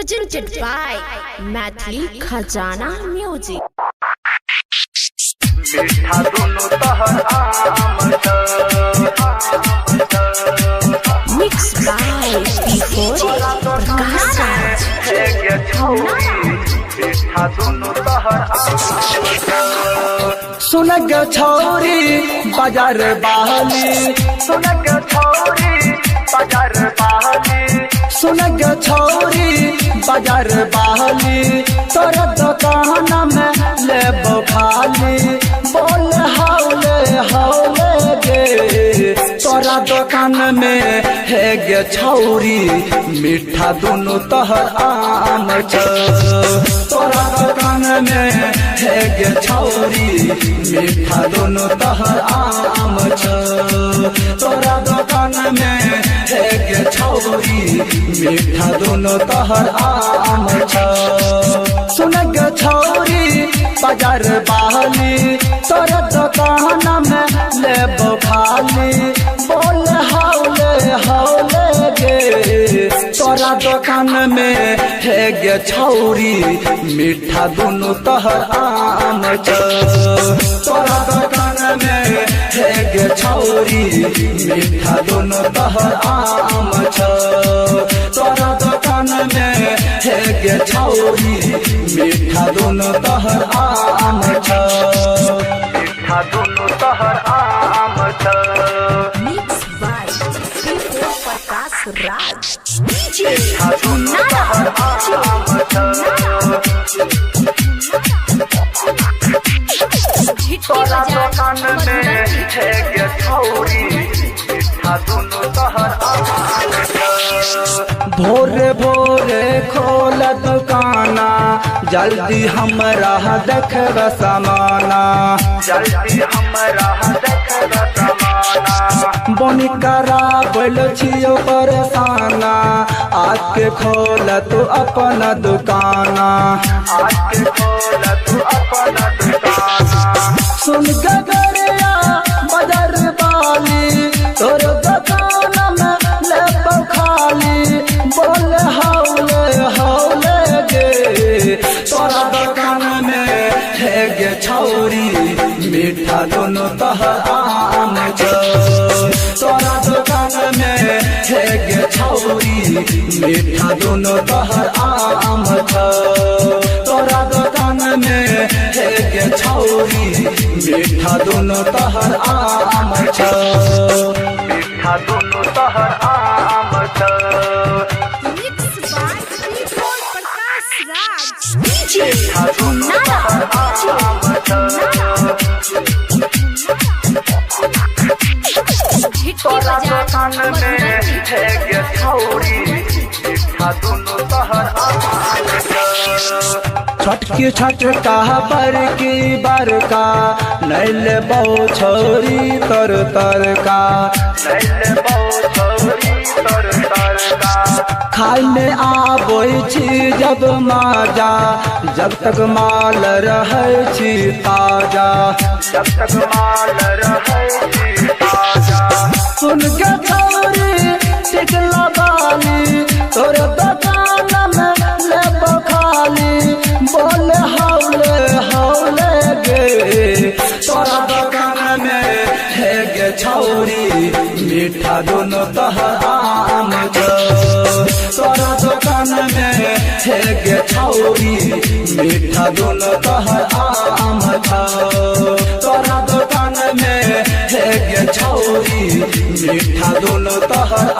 presented by Mathli Khazana Music. मीठा दोनों तहर Mixed by P4 Prakash Raj. मीठा दोनों तहर सुनग छौरी बाजार बहली सुनग छौरी बाजार बहली सुनग छौरी बाजार बहली तोरा दुकान में ले खाली बोल हौले हौले गे तोरा दुकान में है गे छौरी मीठा दोनों तहर आम छ तोरा दुकान में है गे छौरी मीठा दोनों तहर आम छ तोरा दुकान में है गे छौरी मीठा दोनों तहर आम छ सुनग छौरी बाजार बहली तोरा दुकान में ले खाली बोल हौले हौले गे तोरा दुकान में है गे छौरी मीठा दोनों तहर आम छ तोरा दुकान में है गे छौरी मीठा दोनों तहर आम छ तोरा दुकान में है गे छौरी मीठा दोनों तहर आम छ मीठा दोनों तहर आम छ Mixed by P4 Prakash Raj. मीठा दोनों तहर आम छ तोरा दुकान में है गे छौरी मीठा दोनों तहर आम छ भोरे भोरे खोल दुकाना जल्दी हमरा देखब समाना जल्दी हमरा देखब समाना बनी करा बोल छियो परेशाना आके खोल तू अपन दुकाना आके खोल तू अपन दुकाना सुन गगरिया बाजार वाली तोर दुकान में ले खाली बोल हौले हौले गे तोरा दुकान में है गे छौरी मीठा दोनों तहर आम छ तोरा दुकान में है गे छौरी मीठा दोनों तहर आम छ तोरा दुकान में है गे छौरी मीठा दोनों तहर आम छ मीठा दोनों तहर आम छ Mixed by P4 Prakash Raj. मीठा दोनों तहर आम छ तोरा दुकान में है गे छौरी मीठा दोनों तहर आम छ छटकी छटका बरकी बरका नैल बहु छोरी तर तरका नैले बहु छौरी तर तरका खाय में आबै छी जब माजा जब तक माल रहै छी ताजा जब तक माल रहै छी ताजा सुन के छौरी टिकला बाली तोर दुकान में ले खाली बोल हौले हौले गे तोरा दुकान में है गे छौरी मीठा दोनों तहर आम छ तोरा दुकान में है गे छौरी मीठा दोनों तहर आम छ तोरा दुकान में है गे छौरी मीठा दोनों तहर